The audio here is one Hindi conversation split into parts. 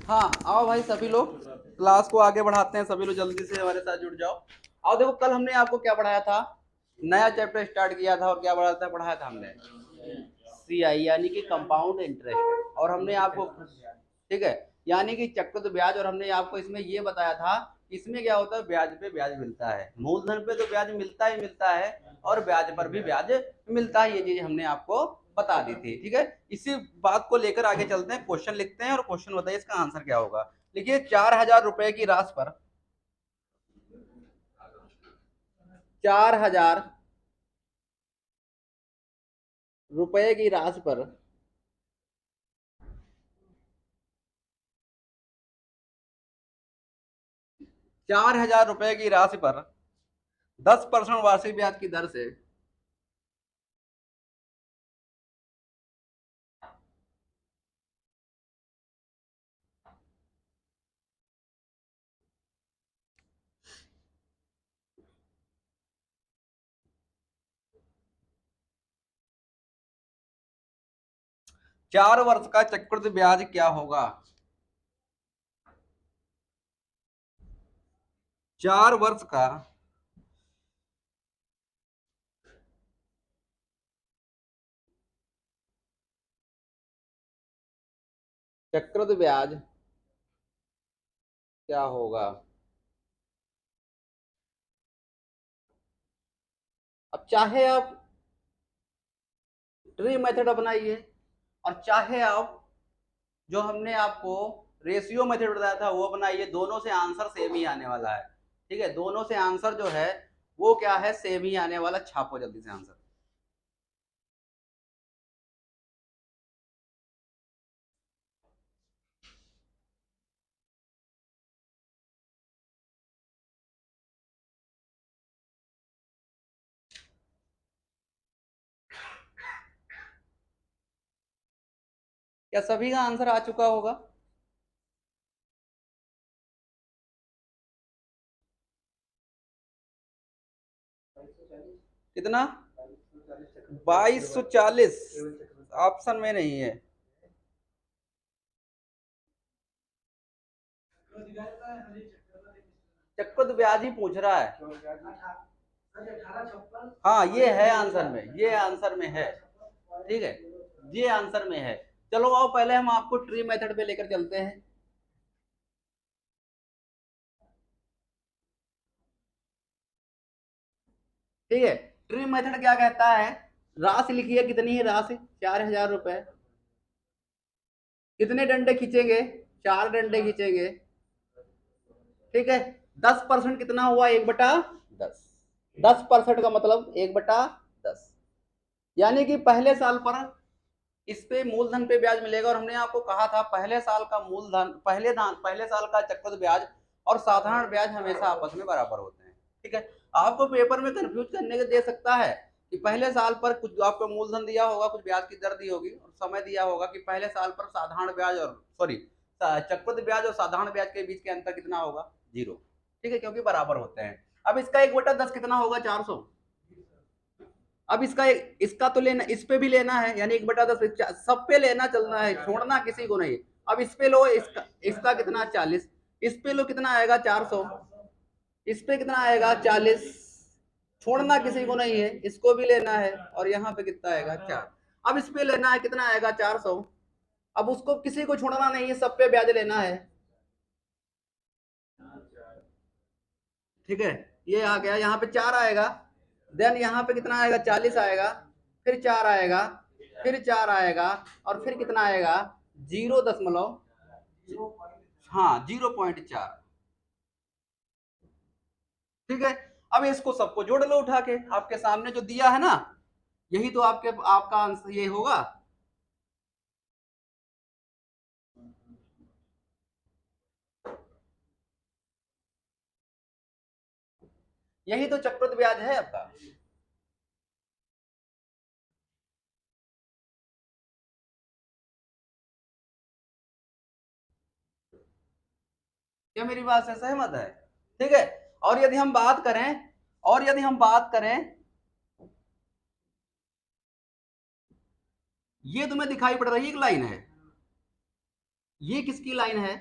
हाँ आओ भाई, सभी लोग क्लास को आगे बढ़ाते हैं। सभी लोग जल्दी से हमारे साथ जुड़ जाओ। आओ देखो, कल हमने आपको क्या पढ़ाया था। नया चैप्टर स्टार्ट किया था और क्या पढ़ाया था हमने CI यानी कि कंपाउंड इंटरेस्ट। और हमने आपको, ठीक है, यानी कि चक्रवृद्धि ब्याज। और हमने आपको इसमें ये बताया था इसमें क्या होता है, ब्याज पे ब्याज मिलता है। मूलधन पे तो ब्याज मिलता ही मिलता है और ब्याज पर भी ब्याज मिलता है। ये चीज हमने आपको बता दी थी, ठीक है। इसी बात को लेकर आगे चलते हैं, क्वेश्चन लिखते हैं और क्वेश्चन बताइए इसका आंसर क्या होगा। लिखिए 4,000 रुपए की राशि पर 4,000 रुपए की राशि पर 4,000 रुपए की राशि पर 10% वार्षिक ब्याज की दर से 4 वर्ष का चक्रवृद्धि ब्याज क्या होगा। 4 वर्ष का चक्रवृद्धि ब्याज क्या होगा। अब चाहे आप ट्री मेथड अपनाइए और चाहे आप जो हमने आपको रेशियो मेथड बताया था वो अपनाइए, दोनों से आंसर सेम ही आने वाला है। ठीक है, दोनों से आंसर जो है वो क्या है, सेम ही आने वाला। छापो जल्दी से आंसर। क्या सभी का आंसर आ चुका होगा। कितना, 2240 ऑप्शन में नहीं है। चक्रवृद्धि ब्याज ही पूछ रहा है। हाँ ये है आंसर में, ये आंसर में है। ठीक है, ये आंसर में है। चलो आओ पहले हम आपको ट्री मेथड पे लेकर चलते हैं। ठीक है, ट्री मेथड क्या कहता है, राशि लिखिए कितनी है राशि, 4,000 रुपए। कितने डंडे खींचेंगे, 4 डंडे खींचेंगे। ठीक है, 10% कितना हुआ, 1/10। 10% का मतलब 1/10, यानी कि पहले साल पर इस पे मूलधन पे ब्याज मिलेगा। और हमने आपको कहा था पहले साल का मूलधन, पहले साल का चक्रवृद्धि ब्याज और साधारण ब्याज हमेशा आपस में बराबर होते हैं। ठीक है, आपको पेपर में कंफ्यूज करने के दे सकता है कि पहले साल पर कुछ आपको मूलधन दिया होगा, कुछ ब्याज की दर दी होगी और समय दिया होगा कि पहले साल पर साधारण ब्याज और सॉरी चक्रवृद्धि ब्याज और साधारण ब्याज के बीच के अंतर कितना होगा, 0। ठीक है, क्योंकि बराबर होते हैं। अब इसका 1/10 कितना होगा, 400। अब इसका तो लेना, इस पे भी लेना है, यानी 1/10 सब पे लेना चलना है, छोड़ना किसी को नहीं। अब इस पे लो, इसका कितना, 40। इस पे लो कितना आएगा, 400। इस पे कितना आएगा, 40। छोड़ना किसी को नहीं है, इसको भी लेना है। और यहाँ पे कितना आएगा, 4। अब इस पे लेना है, कितना आएगा, 400। अब उसको किसी को छोड़ना नहीं है, सब पे ब्याज लेना है। ठीक है, ये आ गया, यहाँ पे 4 आएगा। देन यहाँ पे कितना आएगा, 40 आएगा। फिर 4 आएगा, फिर 4 आएगा और फिर कितना आएगा, 0 दशमलव, हाँ 0.4। ठीक है, अब इसको सबको जोड़ लो उठा के, आपके सामने जो दिया है ना, यही तो आपका आंसर ये होगा। यही तो चक्रवृद्धि ब्याज है आपका। क्या मेरी बात से सहमत है। ठीक है, और यदि हम बात करें, और यदि हम बात करें, ये तुम्हें दिखाई पड़ रही एक लाइन है, ये किसकी लाइन है,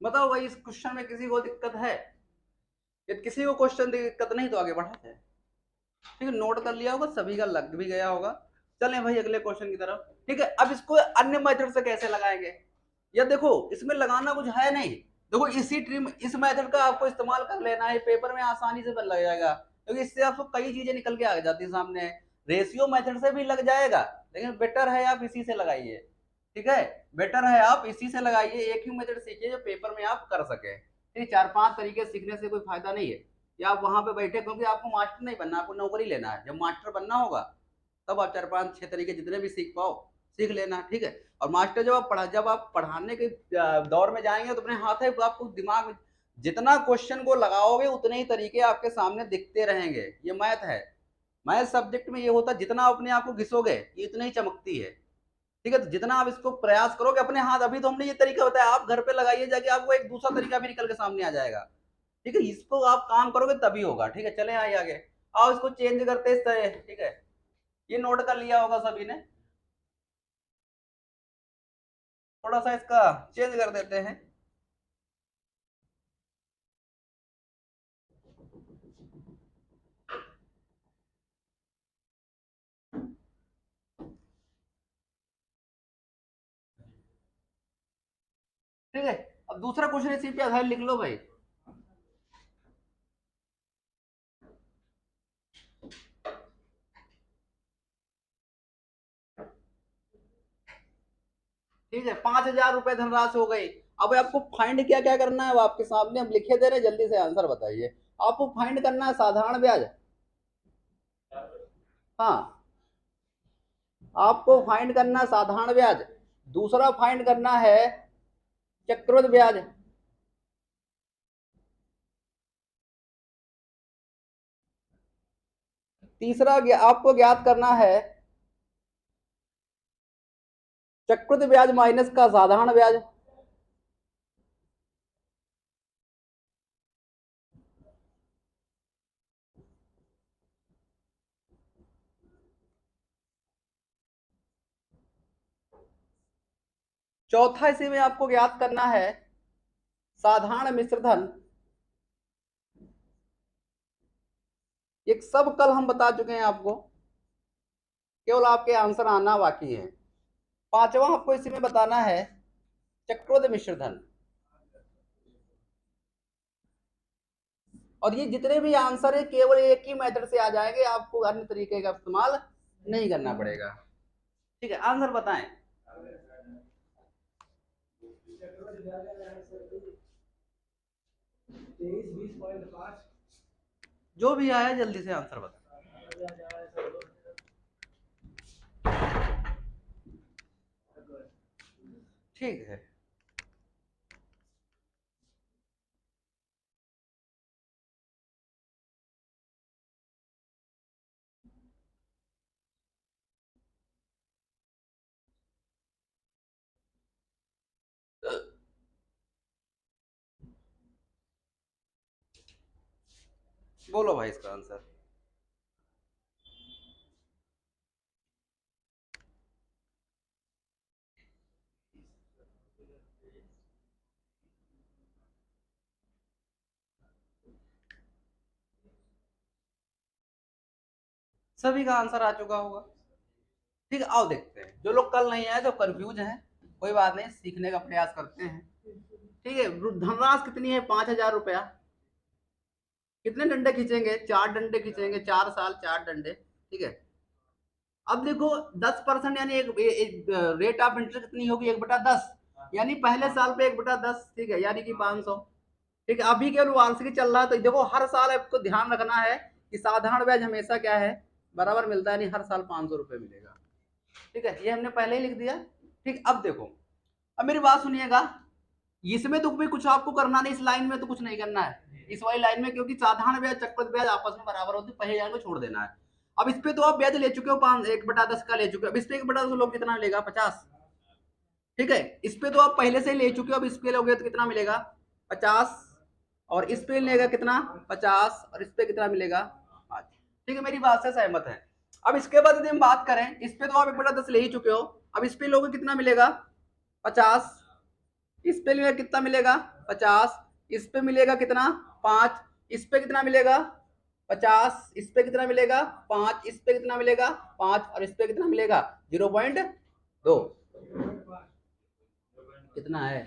बताओ भाई, इस क्वेश्चन में किसी को दिक्कत है? यदि किसी को क्वेश्चन दिक्कत नहीं तो आगे बढ़ाते हैं। ठीक है, नोट कर लिया होगा सभी का, लग भी गया होगा। चलें भाई अगले क्वेश्चन की तरफ। ठीक है, अब इसको अन्य मेथड से कैसे लगाएंगे? या देखो इसमें लगाना कुछ है नहीं। देखो इसी ट्रिम इस मेथड का आपको इस्तेमाल कर लेना है, पेपर में आसानी से बन लग जाएगा, क्योंकि इससे आपको कई चीजें निकल के आ जाती है सामने। रेशियो मेथड से भी लग जाएगा, लेकिन बेटर है आप इसी से लगाइए। ठीक है, बेटर है आप इसी से लगाइए, एक ही मेथड सीखिए जो पेपर में आप कर सके। ठीक, 4-5 तरीके सीखने से कोई फायदा नहीं है कि आप वहां पे बैठे, क्योंकि आपको मास्टर नहीं बनना, आपको नौकरी लेना है। जब मास्टर बनना होगा तब आप 4-5-6 तरीके जितने भी सीख पाओ सीख लेना। ठीक है, और मास्टर जब आप पढ़ाने के दौर में जाएंगे तो अपने हाथ है, आपको दिमाग में जितना क्वेश्चन को लगाओगे उतने ही तरीके आपके सामने दिखते रहेंगे। ये मैथ है, मैथ सब्जेक्ट में ये होता है, जितना अपने आप को घिसोगे ये इतनी ही चमकती है। ठीक है, तो जितना आप इसको प्रयास करोगे अपने हाथ, अभी तो हमने ये तरीका बताया, आप घर पे लगाइए जाके, आपको एक दूसरा तरीका भी निकल के सामने आ जाएगा। ठीक है, इसको आप काम करोगे तभी होगा। ठीक है, चले आइए आगे, आओ इसको चेंज करते इस तरह। ठीक है, ये नोट कर लिया होगा सभी ने, थोड़ा सा इसका चेंज कर देते हैं। ठीक है, अब दूसरा क्वेश्चन इसी पे आधार लिख लो भाई। ठीक है, 5,000 रुपए धनराशि हो गई। अब आपको फाइंड क्या क्या करना है वो आपके सामने हम लिखे दे रहे हैं, जल्दी से आंसर बताइए। आपको फाइंड करना है साधारण ब्याज, हाँ आपको फाइंड करना है साधारण ब्याज। दूसरा फाइंड करना है चक्रवृद्धि ब्याज। तीसरा आपको ज्ञात करना है चक्रवृद्धि ब्याज माइनस का साधारण ब्याज। चौथा इसी में आपको ज्ञात करना है साधारण मिश्र धन। ये सब कल हम बता चुके हैं आपको, केवल आपके आंसर आना बाकी है। पांचवा आपको इसी में बताना है चक्रवृद्धि मिश्र धन। और ये जितने भी आंसर है केवल एक ही मेथड से आ जाएंगे, आपको अन्य तरीके का इस्तेमाल नहीं करना पड़ेगा। ठीक है, आंसर बताएं। जो भी आया जल्दी से आंसर बता। ठीक है, बोलो भाई इसका आंसर। सभी का आंसर आ चुका होगा। ठीक है, आओ देखते हैं, जो लोग कल नहीं आए तो कंफ्यूज हैं, कोई बात नहीं, सीखने का प्रयास करते हैं। ठीक है, धनराशि कितनी है? 5,000 रुपया। कितने डंडे खींचेंगे? 4 डंडे खींचेंगे, 4 साल 4 डंडे। ठीक है, अब देखो 10% यानी एक रेट ऑफ इंटरेस्ट कितनी होगी? 1/10, यानी पहले साल पे 1/10। ठीक है, यानी कि 500। ठीक है, अभी केवल वार्षिक चल रहा है, तो देखो हर साल आपको ध्यान रखना है कि साधारण ब्याज हमेशा क्या है, बराबर मिलता है, नहीं हर साल 500 रुपये मिलेगा। ठीक है, ये हमने पहले ही लिख दिया। ठीक, अब देखो, अब मेरी बात सुनिएगा, इसमें तो भी कुछ आपको करना नहीं, इस लाइन में तो कुछ नहीं करना है, इस वाली लाइन में, क्योंकि साधारण ब्याज चक्रवृद्धि ब्याज आपस में बराबर होते, पहले जान को छोड़ देना है। अब इस पे तो आप ब्याज ले चुके हो, 1/10 का ले चुके हो, अब इस पे 1/10 लोग कितना मिलेगा? 50। ठीक है, इस पे तो आप पहले से ही ले चुके हो, अब इस पे लोगे तो कितना मिलेगा? 50। और इस पे लेगा कितना? 50। और इस पे कितना मिलेगा? 5। ठीक है, मेरी बात से सहमत है। अब इसके बाद यदि हम बात करें, इस पे तो आप 1/10 ले ही चुके हो, अब इस पे लोगे कितना मिलेगा? 50। इस पे लेगा कितना मिलेगा? 50, इस पे मिलेगा कितना 5, इस पे कितना मिलेगा 50, इस पे कितना मिलेगा 5, इस पे कितना मिलेगा 5 और इस पे कितना मिलेगा 0.2 कितना है,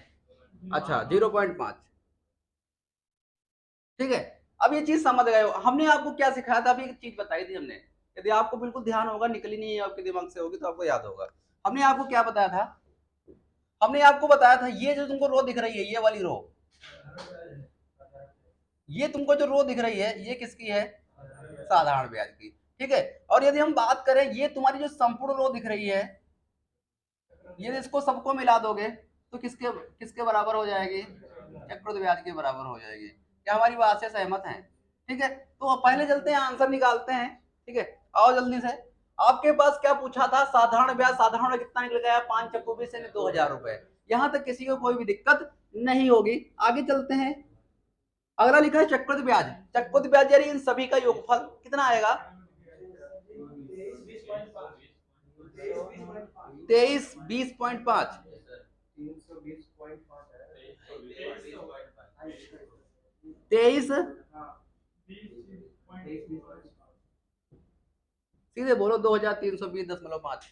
अच्छा 0.5। ठीक है, अब ये चीज समझ गए हो। हमने आपको क्या सिखाया था, अभी एक चीज बताई थी हमने, यदि आपको बिल्कुल ध्यान होगा, निकली नहीं है आपके दिमाग से होगी तो आपको याद होगा। हमने आपको क्या बताया था, हमने आपको बताया था ये जो तुमको रो दिख रही है, ये वाली रो, ये तुमको जो रो दिख रही है ये किसकी है, साधारण ब्याज की। ठीक है, और यदि हम बात करें ये तुम्हारी जो संपूर्ण रो दिख रही है, ये इसको सबको मिला दोगे तो किसके किसके बराबर हो जाएगी, चक्रवृद्धि ब्याज के बराबर हो जाएगी। क्या हमारी बात से सहमत हैं? ठीक है, तो अब पहले चलते हैं आंसर निकालते हैं। ठीक है, आओ जल्दी से। आपके पास क्या पूछा था, साधारण ब्याज, साधारण में कितना निकल गया 5 चक्कू 20 यानी 2000 रुपए। यहां तक किसी को कोई भी दिक्कत नहीं होगी। आगे चलते हैं, अगला लिखा है चक्रवृद्धि ब्याज। चक्रवृद्धि ब्याज यानी इन सभी का योगफल कितना आएगा, 2320.5, 23, सीधे बोलो 2320.5।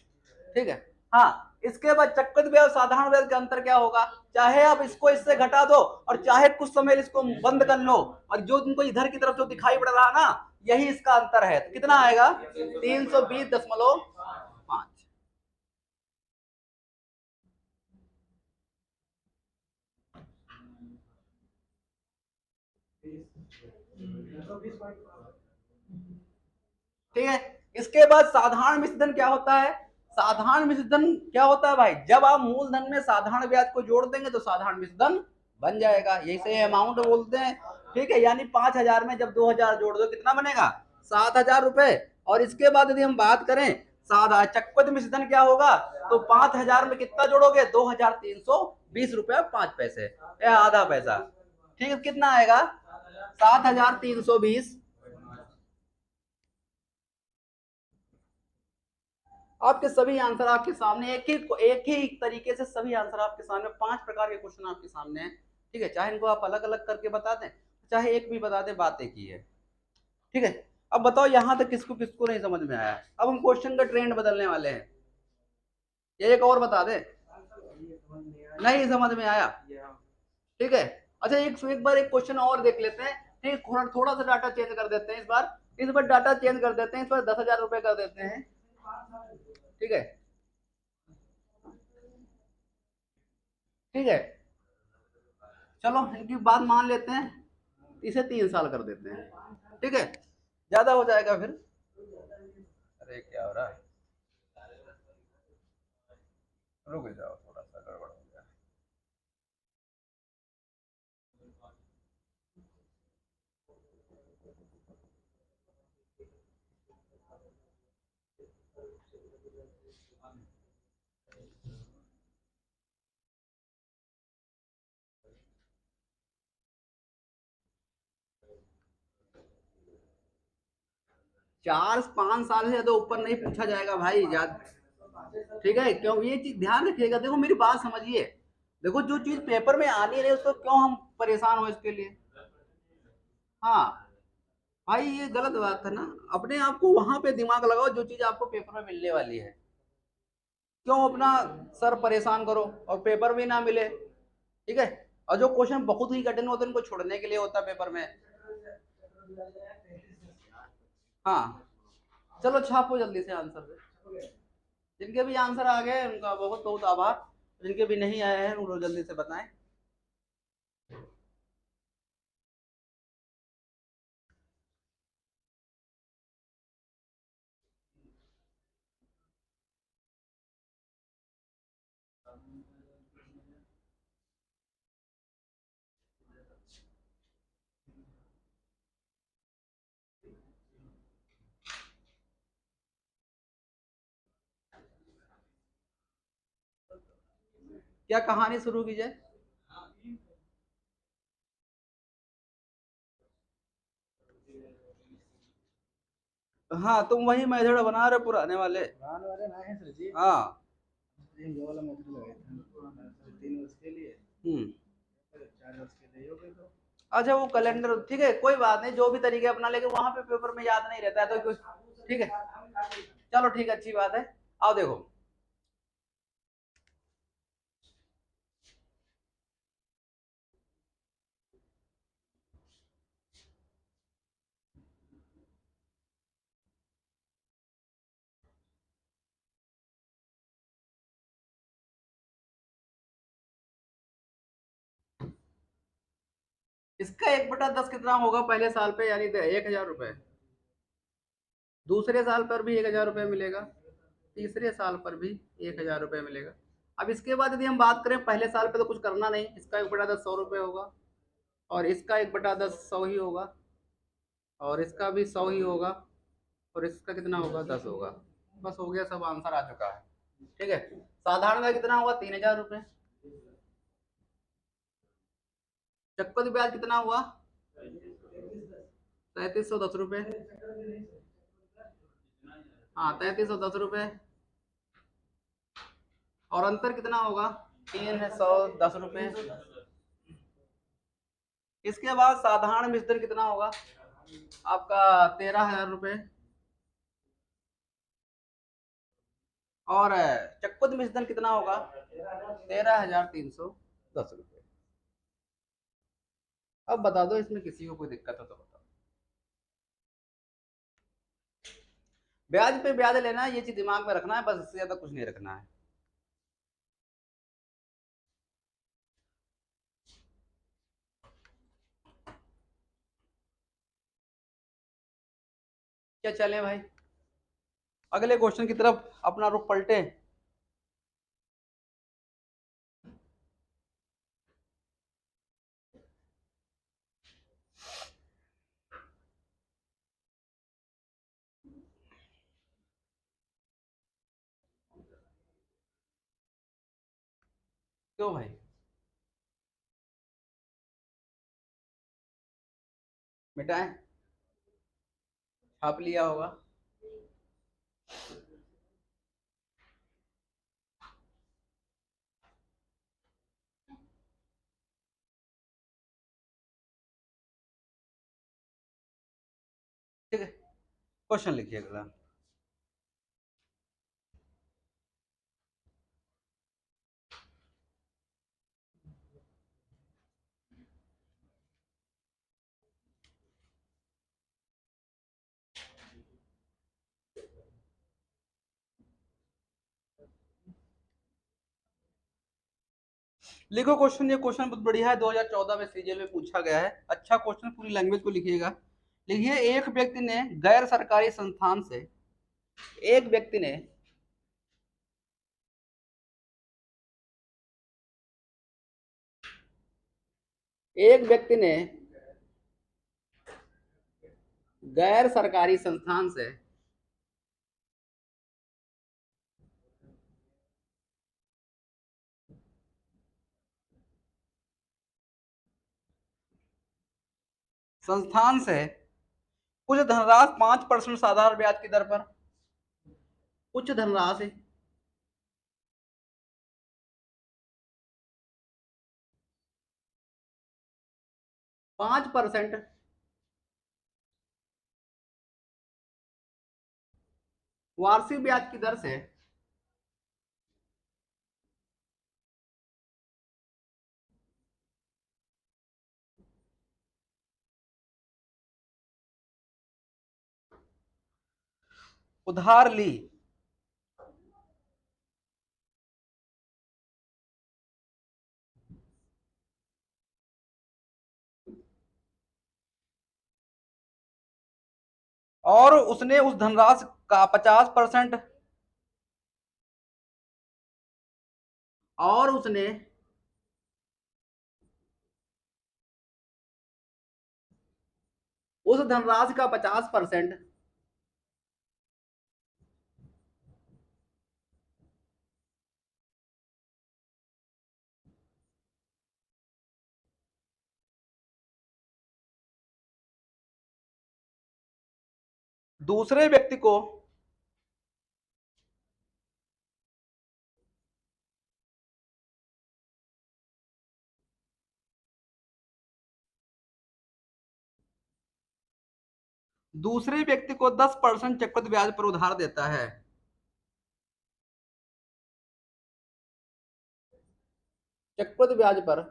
ठीक है, हाँ, इसके बाद चक्रवृद्धि ब्याज साधारण ब्याज का अंतर क्या होगा, चाहे आप इसको इससे घटा दो और चाहे कुछ समय इसको बंद कर लो, और जो तुमको इधर की तरफ जो दिखाई पड़ रहा ना, यही इसका अंतर है। तो कितना आएगा 320.5। ठीक है, इसके बाद साधारण मिश्रधन क्या होता है, साधारण मिश्रधन क्या होता है भाई, जब आप मूलधन में साधारण ब्याज को जोड़ देंगे तो साधारण मिश्रधन बन जाएगा, यही से अमाउंट बोलते हैं। ठीक है, यानी 5000 में जब 2000 जोड़ दो कितना बनेगा 7000 रुपए। और इसके बाद यदि हम बात करें साधा चक्रवृद्धि मिश्रधन क्या होगा, तो 5000 में कितना जोड़ोगे 2320 रुपया 5 पैसे या आधा पैसा। ठीक है, कितना आएगा 7320। आपके सभी आंसर आपके सामने, एक ही तरीके से सभी आंसर आपके सामने, 5 प्रकार के क्वेश्चन आपके सामने हैं। ठीक है, चाहे इनको आप अलग अलग करके बता दें, चाहे एक भी बता दें, बात एक ही है। ठीक है, अब बताओ यहां तक किसको किसको नहीं समझ में आया। अब हम क्वेश्चन का ट्रेंड बदलने वाले हैं, ये एक और बता दे, नहीं समझ में आया। ठीक है, अच्छा एक बार एक क्वेश्चन और देख लेते हैं। ठीक, थोड़ा सा डाटा चेंज कर देते हैं इस बार डाटा चेंज कर देते हैं, इस बार 10,000 रुपए कर देते हैं। ठीक है, ठीक है, चलो इनकी बात मान लेते हैं, इसे 3 साल कर देते हैं। ठीक है, ज्यादा हो जाएगा फिर। अरे क्या हो रहा है, रुक जाओ, थोड़ा सा गड़बड़ हो गया। चार 5 साल से ज्यादा ऊपर नहीं पूछा जाएगा भाई, ठीक है, क्यों ये चीज ध्यान रखिएगा। देखो मेरी बात समझिए, देखो जो चीज पेपर में आनी है उसको क्यों हम परेशान हो इसके लिए। हाँ भाई, ये गलत बात है ना, अपने आप को वहां पे दिमाग लगाओ जो चीज आपको पेपर में मिलने वाली है। क्यों अपना सर परेशान करो और पेपर भी ना मिले। ठीक है, और जो क्वेश्चन बहुत ही कठिन होते हैं उनको छोड़ने के लिए होता है पेपर में। हाँ, चलो छापो जल्दी से आंसर। जिनके भी आंसर आ गए उनका बहुत बहुत आभार, जिनके भी नहीं आए हैं उन लोग जल्दी से बताएं। क्या कहानी शुरू की जाए। हाँ, तुम वही मेथड बना रहे पुराने वाले, ना है सर जी। हाँ, ये वाला मेथड लगाए थे 3 वर्ष के लिए। अच्छा वो कैलेंडर ठीक है, कोई बात नहीं, जो भी तरीके अपना लेके वहां पे पेपर में याद नहीं रहता है तो कुछ, ठीक है चलो ठीक है, अच्छी बात है। आओ देखो, इसका 1/10 कितना होगा पहले साल पे, यानी 1,000 रुपए, दूसरे साल पर भी 1,000 रुपये मिलेगा, तीसरे साल पर भी 1,000 रुपये मिलेगा। अब इसके बाद यदि हम बात करें, पहले साल पे तो कुछ करना नहीं, इसका 1/10 100 रुपये होगा, और इसका 1/10 100 ही होगा, और इसका भी 100 ही होगा, और इसका कितना होगा, 10 होगा। बस हो गया, सब आंसर आ चुका है। ठीक है, साधारण का कितना हुआ, 3,000 रुपये। चक्रवृद्धि ब्याज कितना हुआ, 3,310 रुपये। हाँ, 3,310 रुपये, और अंतर कितना होगा, 310 रुपये। इसके बाद साधारण मिश्रण कितना होगा आपका, 13,000 रुपये, और चक्कुद मिश्रण कितना होगा, 13,310 रुपये। अब बता दो, इसमें किसी को कोई दिक्कत हो तो बताओ। ब्याज पे ब्याज लेना है, ये चीज दिमाग में रखना है, बस इससे ज्यादा कुछ नहीं रखना है। क्या चलें भाई, अगले क्वेश्चन की तरफ अपना रुख पलटे। क्यों भाई, मिटाएं, छाप लिया होगा। ठीक है, क्वेश्चन लिखिए अगला। लिखो क्वेश्चन, ये क्वेश्चन बहुत बढ़िया है, 2014 में सीजीएल में पूछा गया है, अच्छा क्वेश्चन, पूरी लैंग्वेज को लिखिएगा। लिखिए, एक व्यक्ति ने गैर सरकारी संस्थान से, एक व्यक्ति ने एक व्यक्ति ने गैर सरकारी संस्थान से संस्थान से कुछ धनराशि 5% साधारण ब्याज की दर पर, कुछ धनराशि 5% वार्षिक ब्याज की दर से उधार ली, और उसने उस धनराशि का 50%, और उसने उस धनराशि का 50% दूसरे व्यक्ति को दूसरे व्यक्ति को 10% चक्रवृद्धि ब्याज पर उधार देता है। चक्रवृद्धि ब्याज पर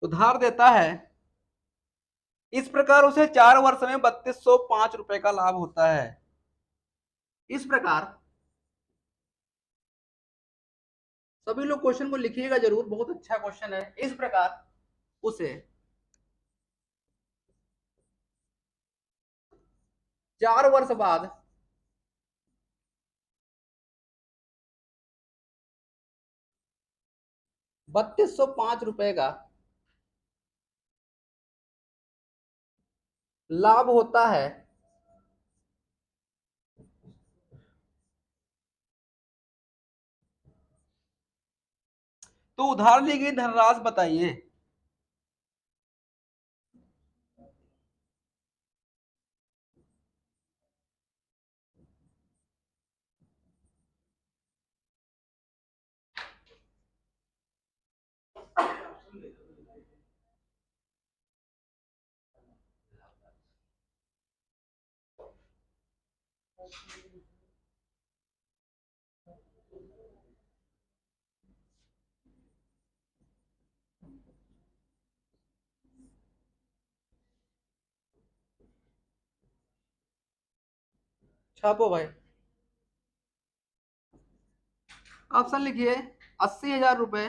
उधार देता है, इस प्रकार उसे 4 वर्ष में 3205 रुपए का लाभ होता है। इस प्रकार सभी लोग क्वेश्चन को लिखिएगा जरूर, बहुत अच्छा क्वेश्चन है। इस प्रकार उसे 4 वर्ष बाद 3205 रुपए का लाभ होता है। तो उधार ली गई धनराशि बताइए। छापो भाई। ऑप्शन लिखिए 80,000 रुपए,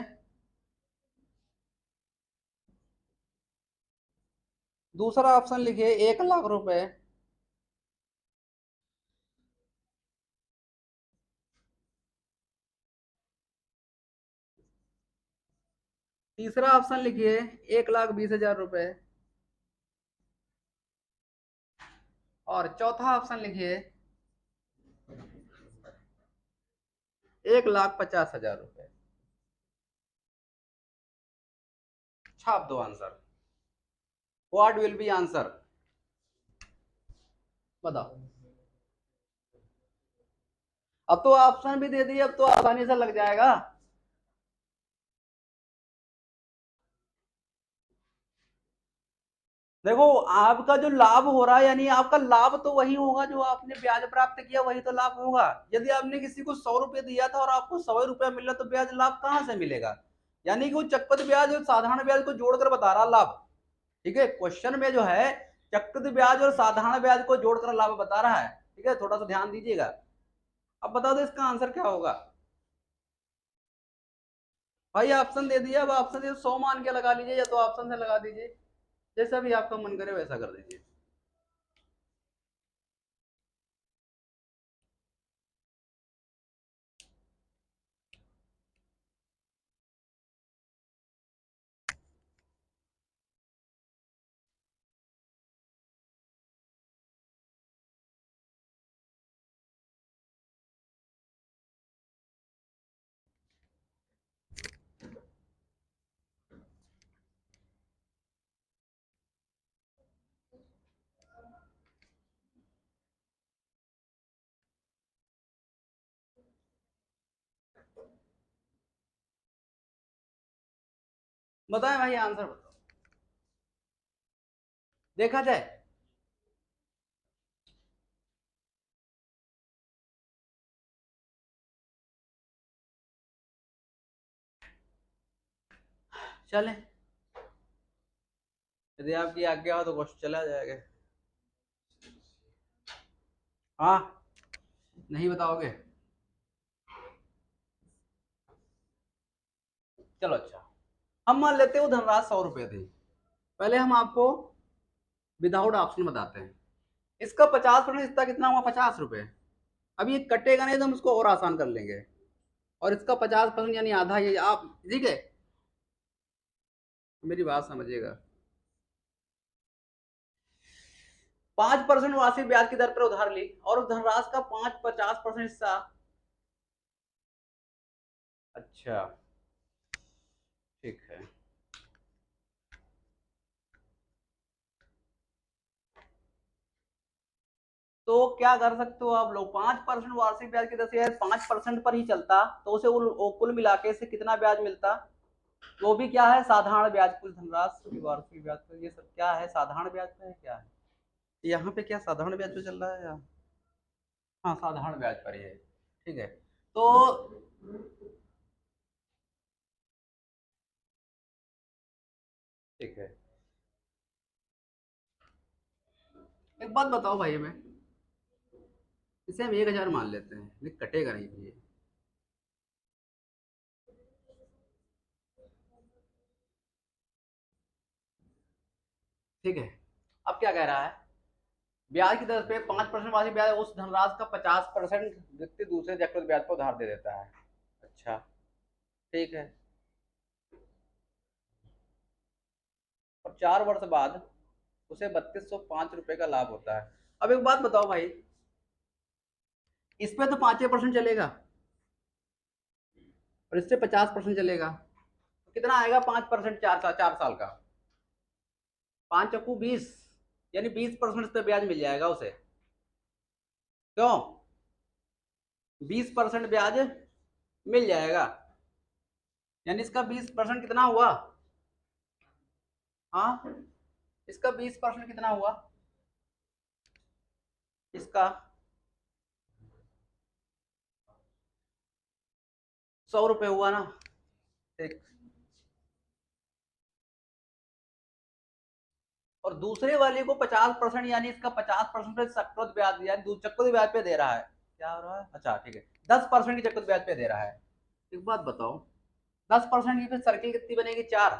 दूसरा ऑप्शन लिखिए 1 लाख रुपए, तीसरा ऑप्शन लिखिए 1,20,000 रुपए, और चौथा ऑप्शन लिखिए 1,50,000 रुपए। छाप दो answer. What will be answer, बताओ। अब तो ऑप्शन भी दे दिए, अब तो आसानी से लग जाएगा। देखो, आपका जो लाभ हो रहा है, यानी आपका लाभ तो वही होगा जो आपने ब्याज प्राप्त किया, वही तो लाभ होगा। यदि आपने किसी को 100 रुपए दिया था और आपको 100 रुपया मिला, तो ब्याज लाभ कहां से मिलेगा? यानी कि वो चक्रवृद्धि ब्याज और साधारण ब्याज को जोड़कर बता रहा लाभ। ठीक है, क्वेश्चन में जो है चक्रवृद्धि ब्याज और साधारण ब्याज को जोड़कर लाभ बता रहा है। ठीक है, थोड़ा सा ध्यान दीजिएगा। अब बता दो इसका आंसर क्या होगा। भाई ऑप्शन दे दिया, अब ऑप्शन दे 100 मान के लगा लीजिए, या तो ऑप्शन से लगा दीजिए, जैसा भी आपका मन करे वैसा कर दीजिए। बताएं भाई, आंसर बताओ, देखा जाए। चले, यदि आपकी आज्ञा हो तो क्वेश्चन चला जाएगा। हाँ, नहीं बताओगे? चलो अच्छा, हम मान लेते हो धनराशि 100 रुपए थी। पहले हम आपको विदाउट ऑप्शन बताते हैं। इसका 50% हिस्सा कितना हुआ? 50 रुपए। अब ये कटेगा नहीं तो हम इसको और आसान कर लेंगे। और इसका 50% यानी आधा, ये आप, ठीक है, मेरी बात समझिएगा। 5% वार्षिक ब्याज की दर पर उधार ली, और उस धनराशि का 50% हिस्सा। अच्छा, ठीक है। तो क्या कर सकते हो आप लोग, 5% वार्षिक ब्याज की दर से 5% पर ही चलता तो उसे कुल मिला के से कितना ब्याज मिलता, वो भी क्या है, साधारण ब्याज, कुल धनराशि की वार्षिक ब्याज पर, ये सब क्या है, साधारण ब्याज पे है, क्या है यहाँ पे, क्या साधारण ब्याज पे चल रहा है या, हाँ साधारण ब्याज पर ही है, ठीक है। तो ठीक है, एक बात बताओ भाई हमें, इसे हम 1,000 मान लेते हैं, नहीं कटेगा नहीं ये, ठीक है। अब क्या कह रहा है, ब्याज की दर पे 5% वार्षिक ब्याज उस धनराशि का 50% व्यक्ति दूसरे चक्रवृद्धि ब्याज पर उधार दे देता है। अच्छा, ठीक है। और 4 वर्ष बाद उसे 3205 रुपए का लाभ होता है। अब एक बात बताओ भाई, इस पे तो 5% चलेगा और इससे 50% चलेगा, तो कितना आएगा 5%, 4 साल का, 5 × 20, यानी 20% पे ब्याज मिल जाएगा उसे, क्यों, 20% ब्याज मिल जाएगा, यानी इसका 20% कितना हुआ, हाँ इसका 20% कितना हुआ, इसका 100 रुपये हुआ ना, ठीक। और दूसरे वाले को 50%, यानी इसका 50% पे चक्रवृद्धि ब्याज, यानी चक्रवृद्धि ब्याज पे दे रहा है, क्या हो रहा है, अच्छा ठीक है, 10% की चक्रवृद्धि ब्याज पे दे रहा है। एक बात बताओ, 10% की फिर सर्किल कितनी बनेगी, 4,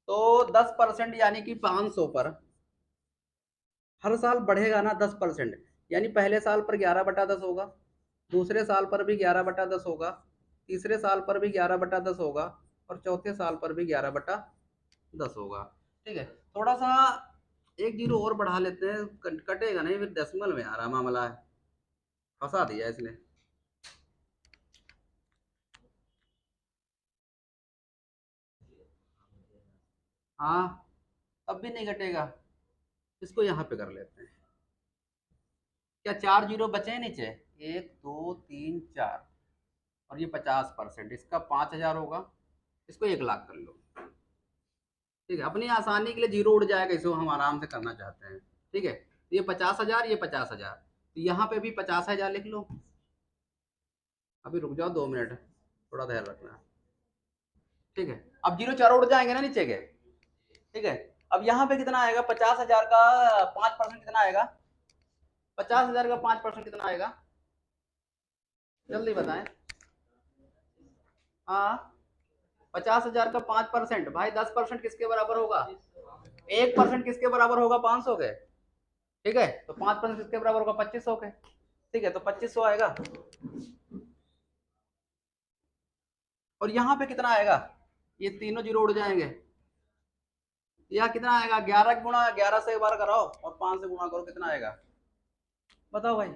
तो 10% यानी कि 500 पर हर साल बढ़ेगा ना 10%, यानी पहले साल पर 11/10 होगा, दूसरे साल पर भी 11/10 होगा, तीसरे साल पर भी 11/10 होगा, और चौथे साल पर भी 11/10 होगा, ठीक है। थोड़ा सा एक जीरो और बढ़ा लेते हैं, कटेगा नहीं, फिर डेसिमल में आ रहा मामला है, फंसा दिया इसने। हाँ, अब भी नहीं घटेगा, इसको यहाँ पे कर लेते हैं, क्या 4 जीरो बचे हैं नीचे, 1 2 3 4, और ये 50%, इसका 5,000 होगा, इसको 1 लाख कर लो, ठीक है। अपनी आसानी के लिए जीरो उड़ जाएगा, इसको हम आराम से करना चाहते हैं, ठीक है। तो ये 50,000, ये 50,000, तो यहाँ पे भी 50,000 लिख लो, अभी रुक जाओ 2 मिनट, थोड़ा ध्यान रखना, ठीक है। अब जीरो चारों उड़ जाएंगे ना नीचे के, ठीक है। अब यहाँ पे कितना आएगा, 50,000 का 5% कितना आएगा, 50,000 का 5% कितना आएगा, जल्दी बताएं, हाँ 50,000 का 5% भाई, 10% किसके बराबर होगा, 1% किसके बराबर होगा, 500 के, ठीक है। तो 5% किसके बराबर होगा, 2500 के, ठीक है, तो 2500 आएगा। और यहाँ पे कितना आएगा, ये तीनों जीरो उड़ जाएंगे, या कितना आएगा, 11 गुणा 11 से एक बार कराओ और 5 से गुणा करो, कितना आएगा, बताओ भाई,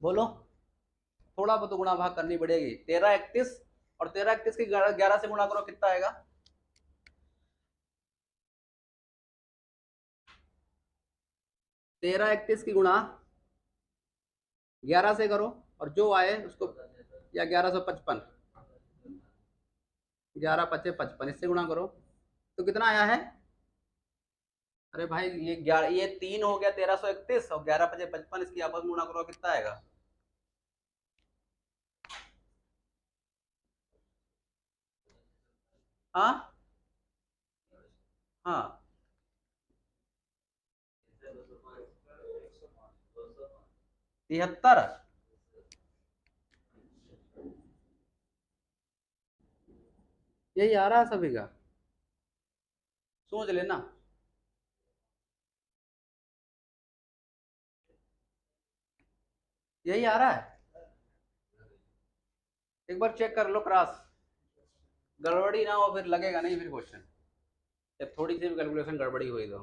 बोलो, थोड़ा बहुत गुणा भाग करनी पड़ेगी, 13 31, और 13 31 की 11 से गुणा करो, कितना आएगा, 13 31 की गुणा 11 से करो, और जो आए उसको, या 1155, 11 5 55, इससे गुणा करो, तो कितना आया है, अरे भाई ये 11, ये 3 हो गया 1331, और 11 5 55, इसकी आपस में गुणा करो, कितना आएगा, हाँ हाँ, तिहत्तर, यही आ रहा है सभी का, सोच लेना, यही आ रहा है, एक बार चेक कर लो क्रॉस, गड़बड़ी ना हो फिर लगेगा नहीं फिर क्वेश्चन, जब थोड़ी सी भी कैलकुलेशन गड़बड़ी हुई तो,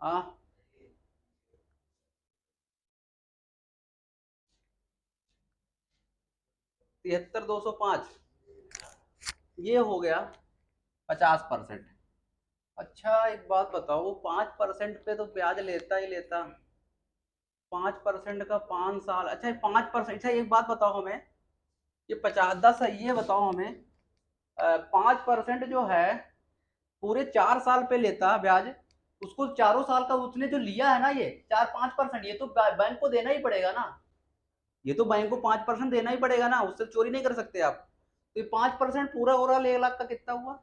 हाँ 73,205, ये हो गया 50%। अच्छा एक बात बताओ, वो 5% पे तो ब्याज लेता ही लेता, 5% का 5 साल, अच्छा 5%, अच्छा एक बात बताओ हमें, ये 50 10, ये बताओ हमें 5% जो है पूरे 4 साल पे लेता ब्याज, उसको चारों साल का उसने जो लिया है ना, ये 4 5%, ये तो बैंक को देना ही पड़ेगा ना, ये तो बैंक को 5% देना ही पड़ेगा ना, उससे चोरी नहीं कर सकते आप। तो ये 5% पूरा ओवरऑल 1 लाख का कितना हुआ?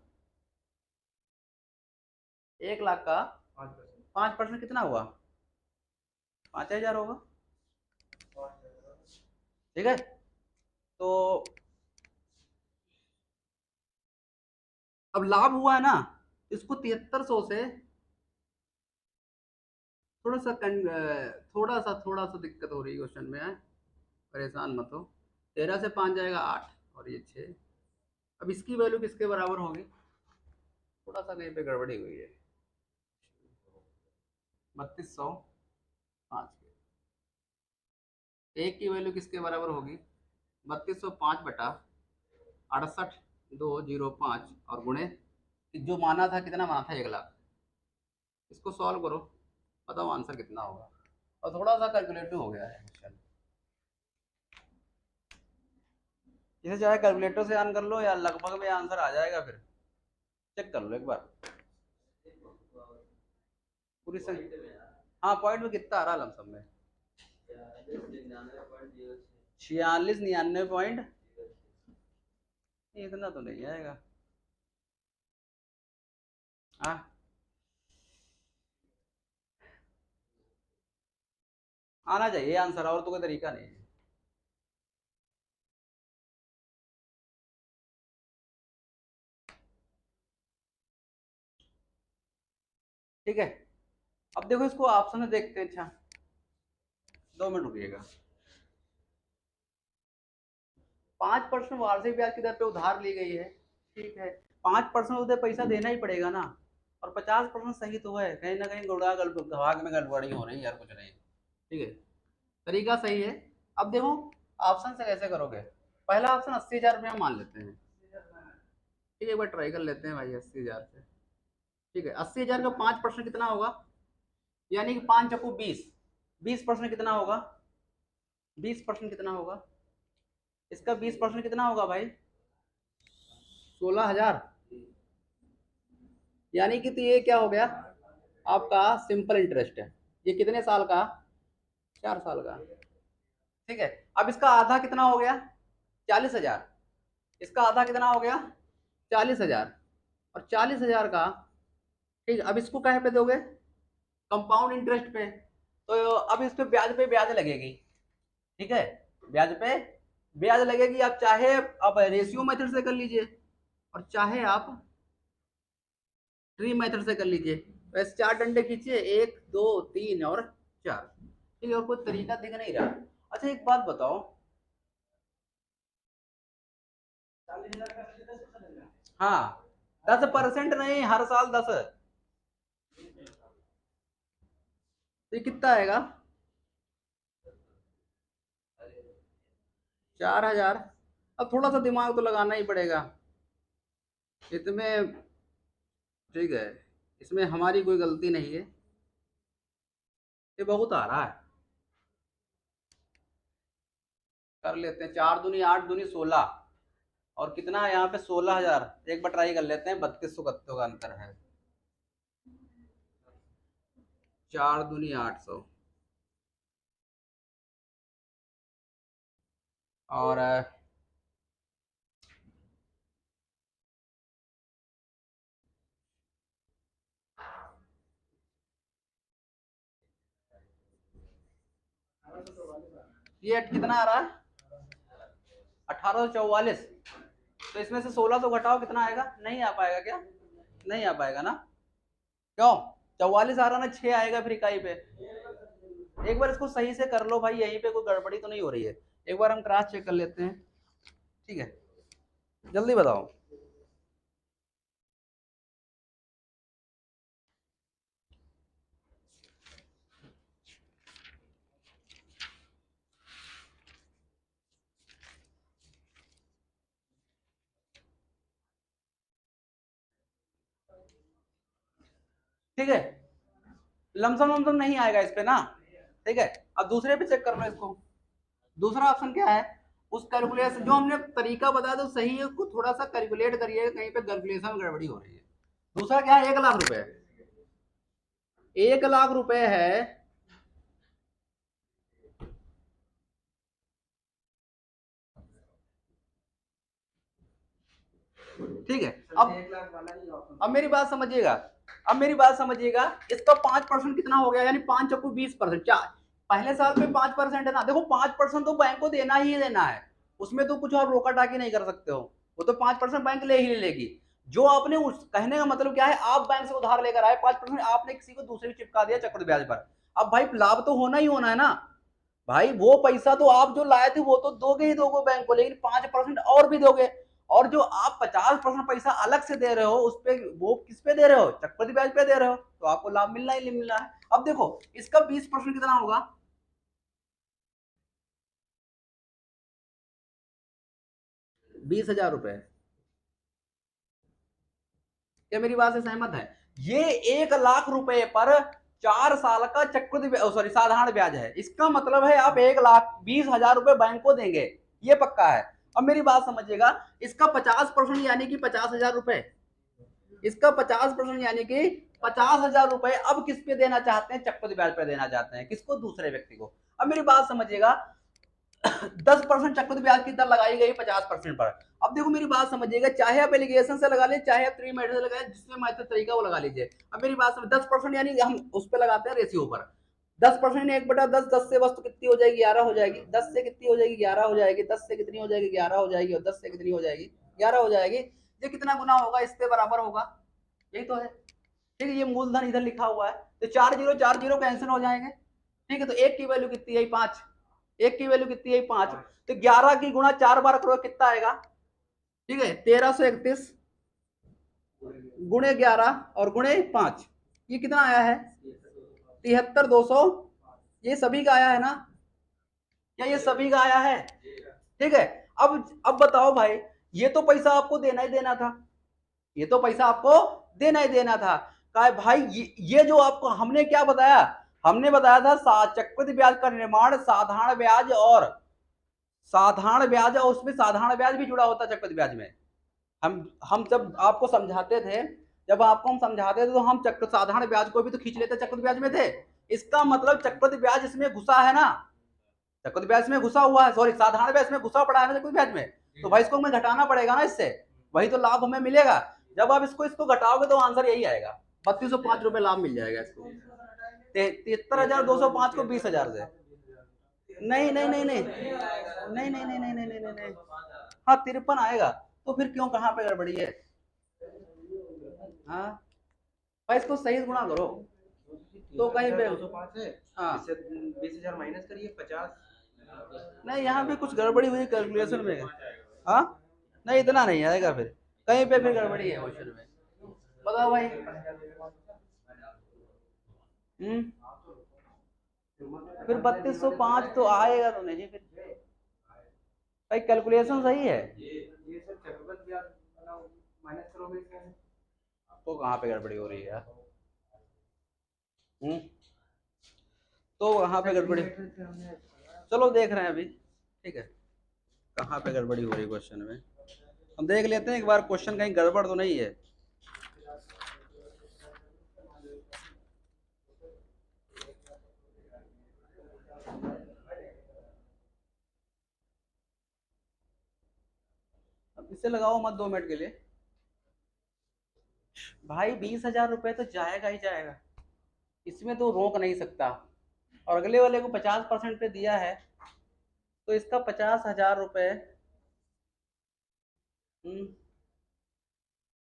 1 लाख का 5% कितना हुआ? 5,000 होगा। ठीक है, तो अब लाभ हुआ है ना, इसको 7300 से थोड़ा सा थोड़ा सा दिक्कत हो रही है क्वेश्चन में है, परेशान मत हो। 13 से 5 जाएगा 8, और ये 6। अब इसकी वैल्यू किसके बराबर होगी? थोड़ा सा कहीं पे गड़बड़ी हुई है। 3205 एक की वैल्यू किसके बराबर होगी? 3205 बटा 68,205 और गुणे, जो माना था, कितना माना था? 1 लाख। इसको सॉल्व करो, बताओ आंसर कितना होगा। और थोड़ा सा कैलकुलेटिव हो गया है क्वेश्चन, इसे चाहे कैलकुलेटर से आन कर लो या लगभग में आंसर आ जाएगा, फिर चेक कर लो एक बार पूरी संख्या। हाँ, पॉइंट में कितना आ रहा है लमसम में? 46 99 पॉइंट, इतना तो नहीं आएगा। हाँ, आना चाहिए आंसर, और तो कोई तरीका नहीं है। ठीक है, अब देखो इसको ऑप्शन में देखते हैं। अच्छा 2 मिनट रुकिएगा। 5% वार्षिक ब्याज की दर पे उधार ली गई है, ठीक है, 5% उधर पैसा देना ही पड़ेगा ना, और 50% सही तो है, कहीं ना कहीं गुड़ा दिमाग में गड़बड़ी हो रही है यार, कुछ नहीं। ठीक है, तरीका सही है। अब देखो ऑप्शन से कैसे करोगे। पहला ऑप्शन 80,000 रुपया मान लेते हैं, ठीक है, एक बार ट्राई कर लेते हैं भाई 80,000 से। ठीक है, 80,000 का 5% कितना होगा? यानी कि 5 चक्कू 20, 20% कितना होगा? 20% कितना होगा? इसका 20% कितना होगा भाई? 16,000। यानी कि तो ये क्या हो गया आपका? सिंपल इंटरेस्ट है। ये कितने साल का? 4 साल का। ठीक है, अब इसका आधा कितना हो गया? 40,000। इसका आधा कितना हो गया? 40,000। और 40,000 का, ठीक है, अब इसको कहे पे दोगे? कंपाउंड इंटरेस्ट पे। तो अब इस पे ब्याज लगेगी। ठीक है, ब्याज पे ब्याज लगेगी। आप चाहे अब रेशियो मेथड से कर लीजिए, और चाहे आप ट्री मेथड से कर लीजिए। वैसे 4 डंडे खींचिए, 1 2 3 और 4। ठीक है, और कोई तरीका दिख नहीं रहा। अच्छा एक बात बताओ, हाँ 10% नहीं, हर साल 10, तो ये कितना आएगा? 4,000। अब थोड़ा सा दिमाग तो लगाना ही पड़ेगा इसमें। ठीक है, इसमें हमारी कोई गलती नहीं है, ये बहुत आ रहा है। कर लेते हैं, 4 दूनी 8 दूनी 16, और कितना है यहाँ पे? 16,000। एक बार ट्राई कर लेते हैं, 3200 का अंतर है। 4 दूनी 800, और ये कितना आ रहा है? 1844। तो इसमें से 1600 घटाओ, कितना आएगा? नहीं आ पाएगा क्या? नहीं आ पाएगा ना? क्यों? 44 आ रहा ना, 6 आएगा फिर इकाई पे। एक बार इसको सही से कर लो भाई, यहीं पे कोई गड़बड़ी तो नहीं हो रही है। एक बार हम क्रॉस चेक कर लेते हैं। ठीक है, जल्दी बताओ। ठीक है, लमसम लमसम नहीं आएगा इस पे ना। ठीक है, अब दूसरे पे चेक कर लो इसको। दूसरा ऑप्शन क्या है, उस कैलकुलेशन जो हमने तरीका बताया तो सही है, उसको थोड़ा सा कैलकुलेट करिए, कहीं पे कैलकुलेशन में गड़बड़ी हो रही है। दूसरा क्या है, 1 लाख रुपए, 1 लाख रुपए है, ठीक है। अब मेरी बात समझिएगा, अब मेरी बात समझिएगा, इसका 5% कितना हो गया, यानी 5 चक्कू 20%, क्या पहले साल में 5% है ना, देखो 5% तो बैंक को देना ही देना है, उसमें तो कुछ और रोका टाकी नहीं कर सकते हो, वो तो 5% बैंक ले ही लेगी। जो आपने उस कहने का मतलब क्या है, आप बैंक से उधार लेकर आए 5%, आपने किसी को दूसरे को चिपका दिया चक्रवृद्धि ब्याज पर, अब भाई लाभ तो होना ही होना है ना भाई, वो पैसा तो आप जो लाए थे वो तो दोगे ही दोगे बैंक को, लेकिन 5% और भी दोगे, और जो आप 50% पैसा अलग से दे रहे हो उस पे, वो किस पे दे रहे हो, चक्रवृद्धि ब्याज पे दे रहे हो, तो आपको लाभ मिलना ही मिलना है। अब देखो इसका 20% कितना होगा, 20,000 रुपए। क्या मेरी बात से सहमत है, ये 1 लाख रुपए पर 4 साल का चक्रवृद्धि सॉरी साधारण ब्याज है, इसका मतलब है आप 1,20,000 रुपए बैंक को देंगे, ये पक्का है। अब मेरी बात समझिएगा, इसका 50% यानी कि 50,000 रुपए, इसका 50% यानी कि 50,000 रुपए अब किस पे देना चाहते हैं, चक्रवृद्धि ब्याज पे देना चाहते हैं, किसको, दूसरे व्यक्ति को। अब मेरी बात समझिएगा, 10% चक्रवृद्धि ब्याज की दर लगाई गई 50% पर। अब देखो मेरी बात समझिएगा, चाहे आप एलिगेशन से लगा ले, चाहे आप 3 मेथड से लगाए, जिसमें मैथड तरीका वो लगा लीजिए। अब मेरी बात समझ, 10% यानी हम उस पर लगाते हैं रेशियो पर, 10% 1/10, 10 से वस्तु कितनी हो जाएगी, 11 हो जाएगी, 10 से कितनी हो जाएगी, 11 हो जाएगी, 10 से कितनी हो जाएगी, 11 हो जाएगी, और 10 से कितनी हो जाएगी, 11 हो जाएगी। ये कितना गुना होगा, इसके बराबर होगा, यही तो है। ठीक है, ये मूलधन इधर लिखा हुआ है, तो 4 जीरो कैंसिल हो जाएंगे। ठीक है, तो एक की वैल्यू कितनी है, 5, एक की वैल्यू कितनी है, 5, तो 11 की गुणा 4 बार करो, कितना आएगा, ठीक है, 1331 गुणे 11 और गुणे 5, ये कितना आया है, 73,200, ये सभी का आया है ना, क्या ये सभी का आया है, ठीक है। अब बताओ भाई, ये तो पैसा आपको देना ही देना था, ये तो पैसा आपको देना ही देना था, कहा भाई ये जो आपको हमने क्या बताया, हमने बताया था चक्रवृद्धि ब्याज का निर्माण साधारण ब्याज और साधारण ब्याज, और उसमें साधारण ब्याज भी जुड़ा होता है चक्रवृद्धि ब्याज में। हम जब आपको समझाते थे, जब आपको हम समझाते थे तो हम चक्र साधारण ब्याज को भी तो खींच लेते चक्रवृद्धि ब्याज में थे, इसका मतलब चक्रवृद्धि ब्याज इसमें घुसा है ना, चक्रवृद्धि ब्याज में घुसा हुआ है, सॉरी साधारण ब्याज में घुसा पड़ा है ना चक्रवृद्धि ब्याज में, तो भाई इसको हमें घटाना पड़ेगा ना, इससे वही तो लाभ हमें मिलेगा। जब आप इसको घटाओगे तो आंसर यही आएगा, 3205 रुपए लाभ मिल जाएगा इसको, 73,205 को 20,000 से, नहीं नहीं नहीं नहीं नहीं नहीं नहीं नहीं नहीं नहीं नहीं, हाँ 53 आएगा, तो फिर क्यों, कहाँ पे गड़बड़ी है, हाँ भाई इसको सही गुणा करो, तो कहीं पे 205 है, हाँ 20,000 माइनस करिए 50, नहीं यहाँ पे कुछ गड़बड़ी हुई कैलकुलेशन में, हाँ नहीं इतना नहीं आएगा, फिर कहीं पे फिर गड़बड़ी है क्वेश्चन में, बताओ भाई। फिर 3205 तो आएगा तो नहीं, फिर भाई कैलकुलेशन सही है, ये सब चक्रवृद्धि ब्याज माइनस करोगे, आपको कहाँ पे गड़बड़ी हो रही है यार, तो वहां पे गड़बड़ी, चलो देख रहे हैं अभी, ठीक है, कहाँ पे गड़बड़ी हो रही है क्वेश्चन में, हम देख लेते हैं एक बार क्वेश्चन कहीं गड़बड़ तो नहीं है। अब इसे लगाओ मत 2 मिनट के लिए, भाई 20,000 रुपए तो जाएगा ही जाएगा, इसमें तो रोक नहीं सकता, और अगले वाले को 50% पे दिया है, तो इसका 50,000 रुपए,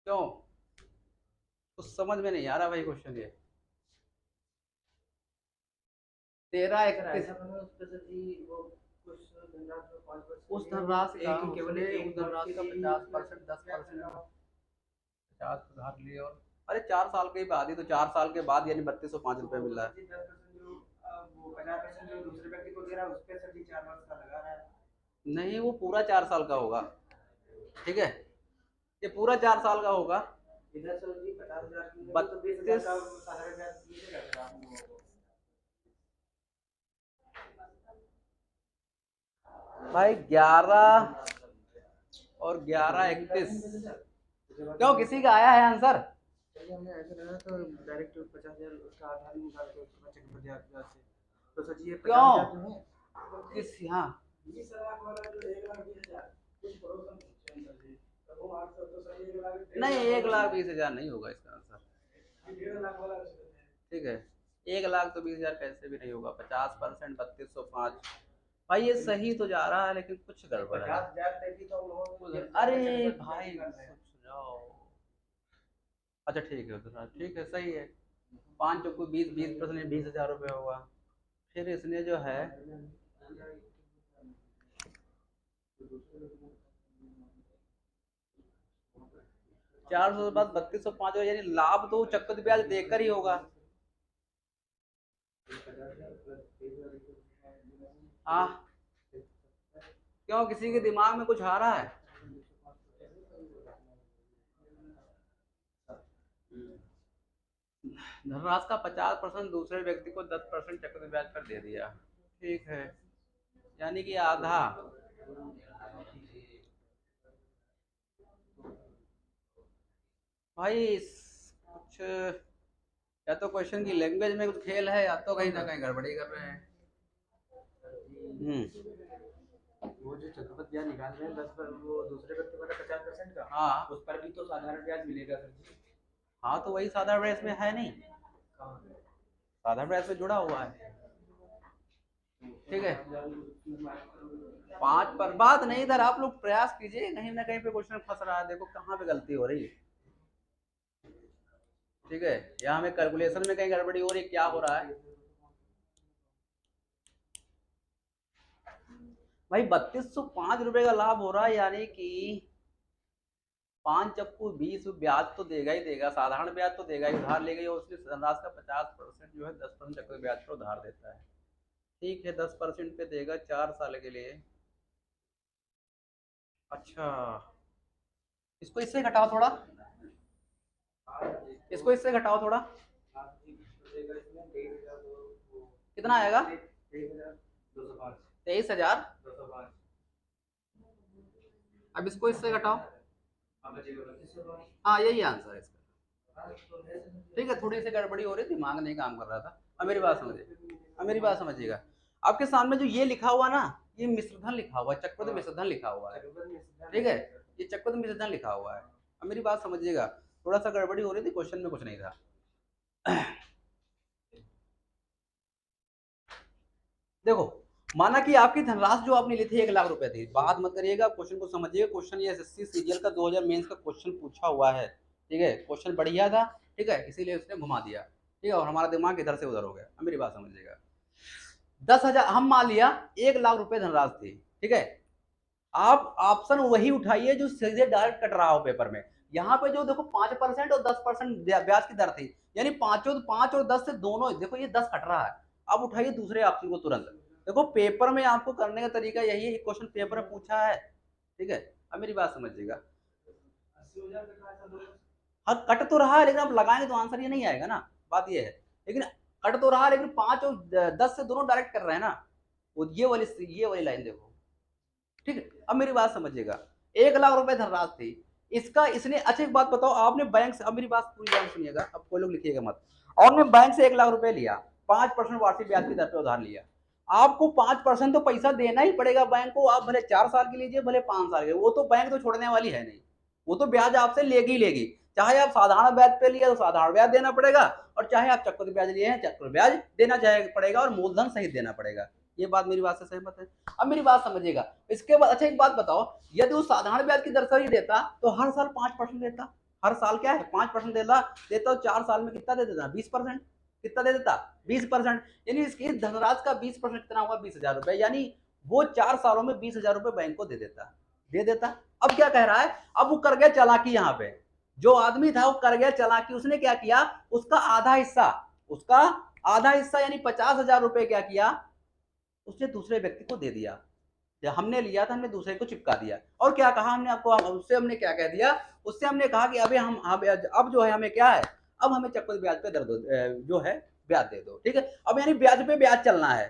क्यों, कुछ समझ में नहीं आ रहा भाई क्वेश्चन ये, 1331 उस धनराशि का, केवल उस धनराशि का 50%, 10%, 50 उधार लिए, और अरे 4 साल के बाद ही, तो 4 साल के बाद यानी 3205 रुपए मिल रहा है, 50% जो दूसरे व्यक्ति को दे रहा है उस पे सभी 4 वर्ष का लगा रहा है, नहीं वो पूरा 4 साल का होगा, ठीक है, ये पूरा 4 साल का होगा, इधर सर जी 50,000 की 32 का साधारण ब्याज नीचे रहता है आप लोगों को। भाई 11 और 11 31, क्यों किसी का आया है आंसर? चलिए हमने ऐसे लगा तो डायरेक्ट 50,000 उसका आधार ही निकाल के उसके बाद चक्रवृद्धि ब्याज से, तो सर जी ये 50,000 क्यों जो है किस, हाँ 20,00,000 वाला जो 1,20,000 कुछ पड़ोसन पूछते हैं सर जी, तो वो 800 तो सर 1,00,000 नहीं, 1,50,000 1,20,000 नहीं होगा इसका आंसर। 1,50,000 वाला कैसे देते हैं? ठीक है, 1,20,000 कैसे भी नहीं होगा, 50%, 3205। भाई ये सही तो जा रहा है लेकिन कुछ गड़बड़ है। 50,000 तक की तो हम लोगों को अरे भाई सोच जाओ। अच्छा ठीक है दूसरा, ठीक है सही है। 5 को 20, 20% 20,000 रुपये होगा। फिर इसने जो है 400 के बाद 3205 यानी लाभ तो चक्रवृद्धि ब्याज देकर ही होगा। हाँ, क्यों किसी के दिमाग में कुछ आ रहा है? धनराशि का 50% दूसरे व्यक्ति को 10% चक्रवृद्धि ब्याज पर दे दिया। ठीक है, यानी कि आधा। भाई कुछ या तो क्वेश्चन की लैंग्वेज में कुछ खेल है, या तो कहीं ना कहीं गड़बड़ी कर रहे हैं। वो जो चक्रवृद्धि ब्याज निकाल रहे हैं 10 पर, वो दूसरे व्यक्ति वाला 50% का, हाँ उस पर भी तो साधारण ब्याज मिलेगा सर जी। हाँ, तो वही साधारण ब्याज में है नहीं, साधारण ब्याज में जुड़ा हुआ है। ठीक है, 5 पर बात नहीं, इधर आप लोग प्रयास कीजिए, कहीं ना कहीं पे क्वेश्चन फंस रहा है, देखो कहाँ पे गलती हो रही है। ठीक है, यहाँ हमें कैलकुलेशन में कहीं गड़बड़ी हो रही है, क्या हो रहा है भाई? 3205 रुपए का लाभ हो रहा है, यानी कि 5 चक्कू 20 ब्याज तो देगा ही देगा, साधारण ब्याज तो देगा ही, उधार ले गई और उसने धनराशि का 50% जो है 10% चक्कर ब्याज पर उधार देता है। ठीक है, 10% पे देगा 4 साल के लिए। अच्छा, इसको इससे घटाओ थोड़ा, इसको इससे घटाओ थोड़ा, कितना आएगा? 23,000। अब इसको इससे घटाओ, हाँ यही आंसर है इसका। ठीक है, थोड़ी सी गड़बड़ी हो रही थी, दिमाग नहीं काम कर रहा था। अब मेरी बात समझिए, अब मेरी बात समझिएगा, आपके सामने जो ये लिखा हुआ ना, ये मिश्रधन लिखा हुआ है, चक्रवृद्धि मिश्रधन लिखा हुआ है। ठीक है, ये चक्रवृद्धि मिश्रधन लिखा हुआ है। अब मेरी बात समझिएगा, थोड़ा सा गड़बड़ी हो रही थी, क्वेश्चन में कुछ नहीं था। देखो, माना कि आपकी धनराशि जो आपने ली थी 1,00,000 रुपए थी, बात मत करिएगा, क्वेश्चन को समझिएगा। क्वेश्चन ये एसएससी सीजीएल का 2000 मेंस का क्वेश्चन पूछा हुआ है। ठीक है, क्वेश्चन बढ़िया था, ठीक है, इसीलिए उसने घुमा दिया। ठीक है, और हमारा दिमाग इधर से उधर हो गया। अब मेरी बात समझिएगा, 10,000 हम मान लिया 1,00,000 रुपए धनराशि थी। ठीक है, आप ऑप्शन वही उठाइए जो सीधे डायरेक्ट कट रहा हो पेपर में। यहाँ पे जो देखो 5% और 10% ब्याज की दर थी, यानी 5 और 10 से दोनों, देखो ये 10 कट रहा है। अब उठाइए दूसरे ऑप्शन को तुरंत। देखो पेपर में आपको करने का तरीका यही है, क्वेश्चन पेपर में पूछा है। ठीक है, अब मेरी बात समझिएगा, हाँ कट तो रहा है, लेकिन आप लगाएंगे तो आंसर ये नहीं आएगा ना, बात ये है। लेकिन कट तो रहा है, लेकिन 5 और 10 से दोनों डायरेक्ट कर रहे हैं ना, वो ये वाली लाइन देखो। ठीक है, अब मेरी बात समझिएगा, 1,00,000 रुपए धनराशि थी, इसका इसने, अच्छा एक बात बताओ, आपने बैंक से, अब मेरी बात पूरी ध्यान सुनिएगा, अब कोई लोग लिखिएगा मत। आपने बैंक से 1,00,000 रुपए लिया, 5% वार्षिक ब्याज की दर पे उधार लिया, आपको 5% तो पैसा देना ही पड़ेगा बैंक को, आप भले 4 साल के लीजिए, भले 5 साल के, वो तो बैंक तो छोड़ने वाली है नहीं, वो तो ब्याज आपसे लेगी ही लेगी। चाहे आप साधारण ब्याज पे लिए तो साधारण ब्याज देना पड़ेगा, और चाहे आप चक्रवृद्धि ब्याज लिए हैं चक्रवृद्धि ब्याज देना पड़ेगा, और मूलधन सहित देना पड़ेगा। ये बात मेरी बात से सहमत है? अब मेरी बात समझिएगा, इसके बाद अच्छा एक बात बताओ, यदि वो साधारण ब्याज की दर से ही देता तो हर साल 5% देता, हर साल क्या है 5% देता, तो 4 साल में कितना दे देता? 20%। कितना दे देता? 20%। यानी इसकी धनराशि का 20% कितना हुआ? 20,000 रुपए, यानी वो 4 सालों में 20,000 रुपए बैंक को दे देता। अब क्या कह रहा है, अब वो कर गया चालाकी, यहाँ पे जो आदमी था वो कर गया चालाकी, उसने क्या किया, उसका आधा हिस्सा यानी 50,000 रुपए क्या किया, उसने दूसरे व्यक्ति को दे दिया। जब हमने लिया था हमने दूसरे को चिपका दिया और क्या कहा हमने आपको, उससे हमने क्या कह दिया, उससे हमने कहा कि अबे हम अब जो है हमें क्या है, अब हमें चक्रवृद्धि ब्याज पे दर दो, जो है ब्याज दे दो, ठीक है। अब यानी ब्याज पे ब्याज चलना है,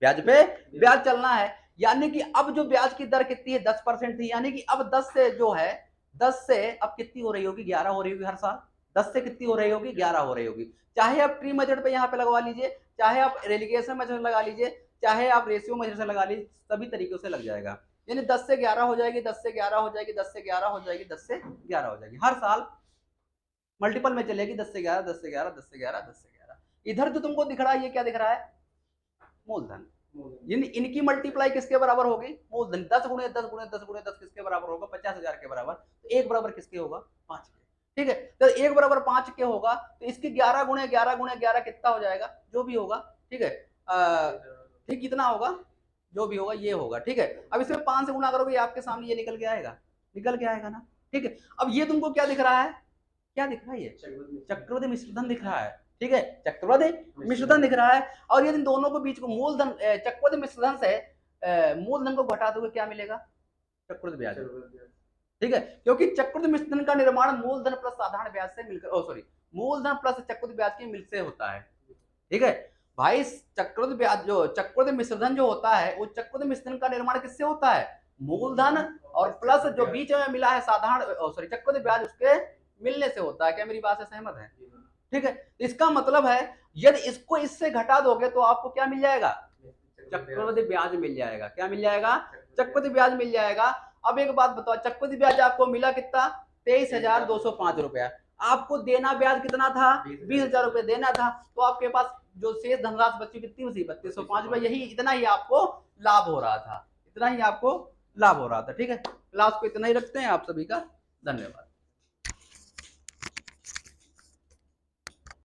ब्याज पे ब्याज चलना है, यानी कि अब जो ब्याज की दर कितनी है 10% थी, यानी कि अब 10 से जो है 10 से अब कितनी हो रही होगी, 11 हो रही होगी हर साल। 10 से कितनी हो रही होगी, 11 हो रही होगी। चाहे आप प्री मेजर्ड पे यहाँ पे लगवा लीजिए, चाहे आप रेलिगेशन मेजर लगा लीजिए, चाहे आप रेशियो मेजर से लगा लीजिए, सभी तरीकों से लग जाएगा। यानी 10 से 11 हो जाएगी, 10 से 11 हो जाएगी, 10 से 11 हो जाएगी, 10 से 11 हो जाएगी, हर साल मल्टीपल में चलेगी, 10 से 11, 10 से 11, 10 से 11, 10 से 11। इधर जो तुमको दिख रहा है ये क्या दिख रहा है, मूलधन। इनकी मल्टीप्लाई किसके बराबर होगी, मूलधन। 10 गुणे 10 गुणे 10 गुणे 10 किसके बराबर होगा, 50,000 के बराबर। तो 1 बराबर किसके होगा, 5 के, ठीक है। तो 1 बराबर 5 के होगा, तो इसकी 11 गुणे 11 गुणे 11 कितना हो जाएगा, जो भी होगा, ठीक है, ठीक कितना होगा, जो भी होगा ये होगा, ठीक है। अब इसमें 5 से गुणा करोगे, आपके सामने ये निकल के आएगा, निकल के आएगा ना, ठीक है। अब ये तुमको क्या दिख रहा है, क्या दिख रहा है, ये चक्रवृद्धि मिश्रधन दिख रहा है, ठीक है, चक्रवृद्धि मिश्रधन दिख रहा है। और यदि दोनों के बीच को मूलधन चक्रवृद्धि मिश्रधन से मूलधन को घटा दोगे क्या मिलेगा, चक्रवृद्धि ब्याज, ठीक है। क्योंकि चक्रवृद्धि मिश्रधन का निर्माण मूलधन प्लस साधारण ब्याज से मिलकर, मूलधन प्लस चक्रवृद्धि ब्याज के मिल से होता है, ठीक है भाई। चक्रवृद्धि ब्याज जो चक्रवृद्धि मिश्रधन जो होता है, वो चक्रवृद्धि मिश्रधन का निर्माण किससे होता है, मूलधन और प्लस जो बीच में मिला है साधारण चक्रवृद्धि ब्याज, उसके मिलने से होता है। क्या मेरी बात से सहमत है, ठीक है। इसका मतलब है यदि इसको इससे घटा दोगे तो आपको क्या मिल जाएगा, चक्रवृद्धि ब्याज मिल जाएगा। क्या मिल जाएगा, चक्रवृद्धि ब्याज मिल जाएगा। अब एक बात बताओ, चक्रवृद्धि ब्याज आपको मिला कितना, 23,205 रुपया। आपको देना ब्याज कितना था, 20,000 रुपये देना था। तो आपके पास जो शेष धनराशि बची कितनी बची, 3205 रुपये। यही इतना ही आपको लाभ हो रहा था, इतना ही आपको लाभ हो रहा था, ठीक है। क्लास को इतना ही रखते हैं। आप सभी का धन्यवाद।